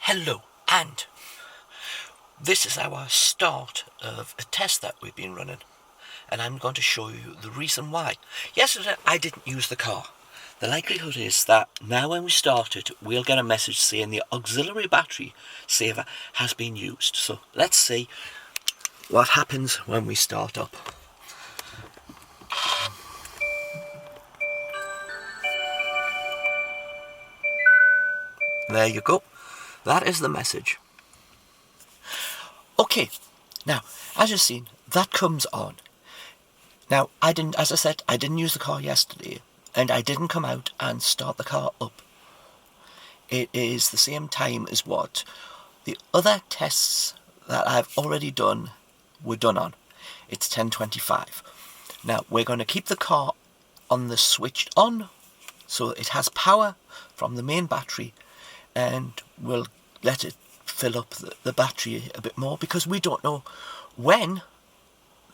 Hello, and this is our start of a test that we've been running, and I'm going to show you the reason why. Yesterday I didn't use the car. The likelihood is that now when we start it, we'll get a message saying the auxiliary battery saver has been used. So let's see what happens when we start up. There you go. That is the message. Okay, now, as you've seen, that comes on. Now, as I said, I didn't use the car yesterday, and I didn't come out and start the car up. It is the same time as what the other tests that I've already done were done on. It's 10:25. Now, we're going to keep the car on the switched on, so it has power from the main battery, and we'll let it fill up the battery a bit more, because we don't know when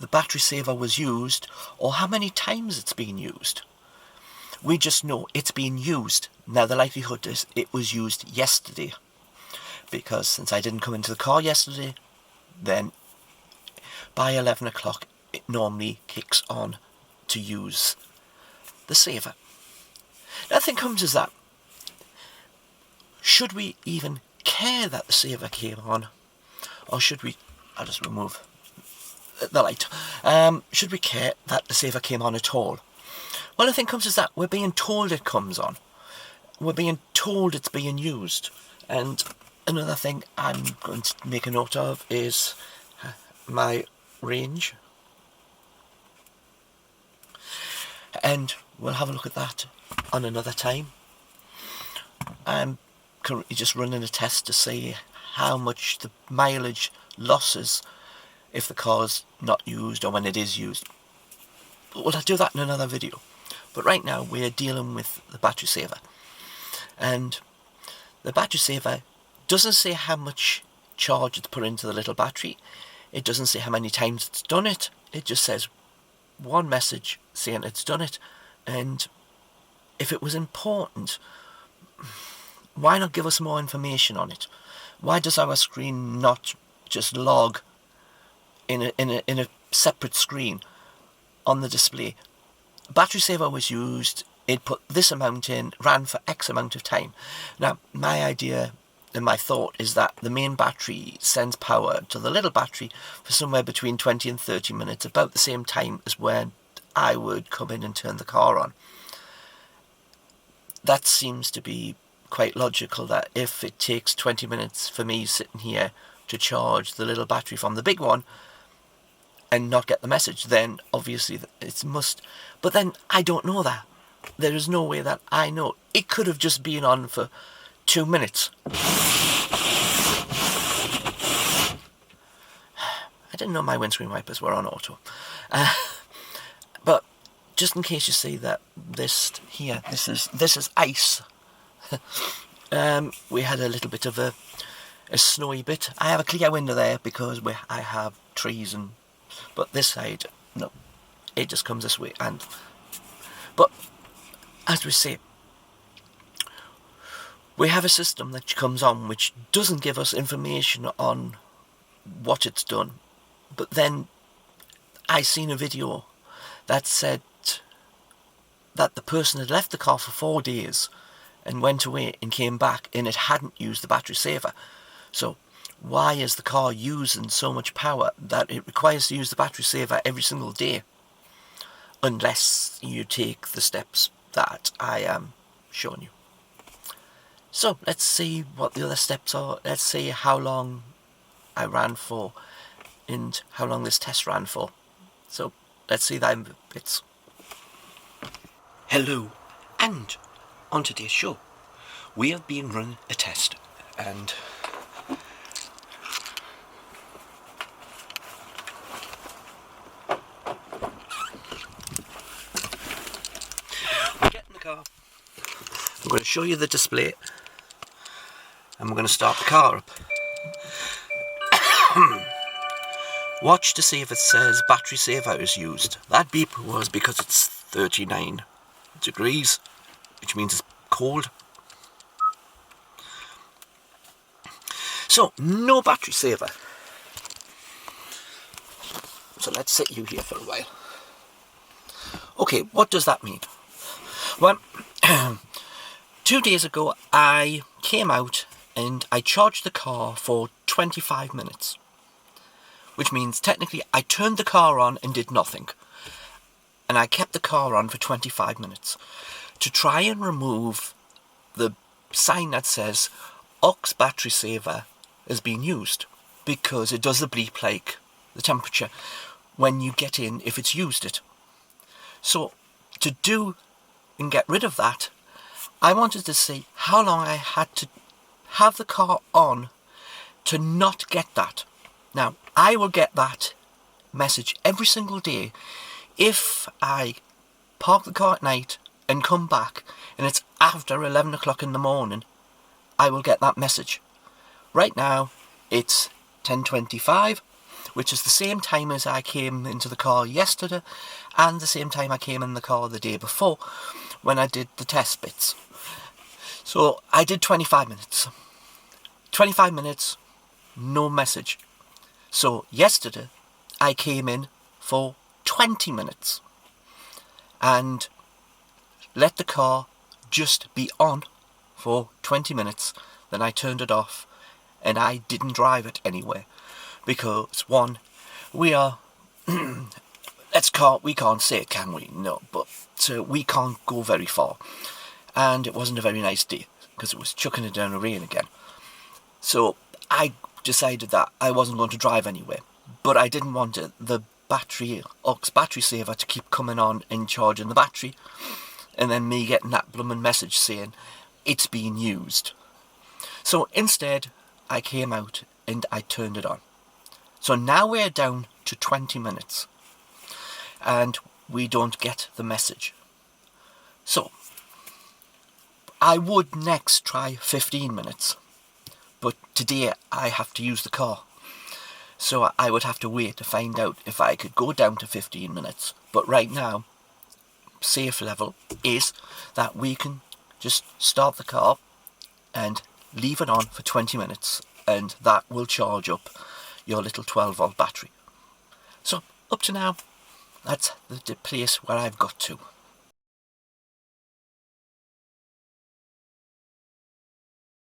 the battery saver was used or how many times it's been used. We just know it's been used. Now the likelihood is it was used yesterday, because since I didn't come into the car yesterday, then by 11 o'clock it normally kicks on to use the saver. Now the thing comes is that, should we even care that the saver came on, or should we, I'll just remove the light, should we care that the saver came on at all? Well, the thing comes is that we're being told it comes on. We're being told it's being used. And another thing I'm going to make a note of is my range. And we'll have a look at that on another time. I'm currently just running a test to see how much the mileage losses if the car's not used or when it is used. But we'll do that in another video. But right now we're dealing with the battery saver. And the battery saver doesn't say how much charge it's put into the little battery. It doesn't say how many times it's done it. It just says one message saying it's done it. And if it was important, why not give us more information on it? Why does our screen not just log in a separate screen on the display? Battery saver was used, it put this amount in, ran for X amount of time. Now, my idea and my thought is that the main battery sends power to the little battery for somewhere between 20 and 30 minutes, about the same time as when I would come in and turn the car on. That seems to be quite logical, that if it takes 20 minutes for me sitting here to charge the little battery from the big one and not get the message, then obviously it's must. But then I don't know that. There is no way that I know. It could have just been on for 2 minutes. I didn't know my windscreen wipers were on auto. But just in case you see that this here, this is ice. We had a little bit of a snowy bit. I have a clear window there because I have trees, but this side, no, it just comes this way. But as we say, we have a system that comes on which doesn't give us information on what it's done. But then I seen a video that said that the person had left the car for 4 days and went away and came back and it hadn't used the battery saver. So why is the car using so much power that it requires to use the battery saver every single day? Unless you take the steps that I am showing you. So let's see what the other steps are. Let's see how long I ran for and how long this test ran for. So let's see that in bits. Hello, and on today's show, we have been running a test, and we get in the car. I'm going to show you the display, and we're going to start the car up. Watch to see if it says battery saver is used. That beep was because it's 39 degrees, which means it's cold. So, no battery saver. So let's sit you here for a while. Okay, what does that mean? Well, 2 days ago I came out and I charged the car for 25 minutes. Which means technically I turned the car on and did nothing. And I kept the car on for 25 minutes to try and remove the sign that says aux battery saver is being used, because it does the bleep like the temperature when you get in if it's used it. So to do and get rid of that, I wanted to see how long I had to have the car on to not get that. Now, I will get that message every single day if I park the car at night and come back and it's after 11 o'clock in the morning. I will get that message. Right now it's 10:25, which is the same time as I came into the car yesterday and the same time I came in the car the day before when I did the test bits. So I did 25 minutes. 25 minutes, no message. So yesterday I came in for 20 minutes and let the car just be on for 20 minutes. Then I turned it off and I didn't drive it anywhere because, one, we are we can't say it, can we? No, but we can't go very far, and it wasn't a very nice day because it was chucking it down the rain again. So I decided that I wasn't going to drive anywhere, but I didn't want the aux battery saver to keep coming on and charging the battery and then me getting that blooming message saying it's being used. So instead I came out and I turned it on. So now we're down to 20 minutes and we don't get the message. So I would next try 15 minutes. But today I have to use the car. So I would have to wait to find out if I could go down to 15 minutes. But right now, safe level is that we can just start the car and leave it on for 20 minutes. And that will charge up your little 12-volt battery. So up to now, that's the place where I've got to.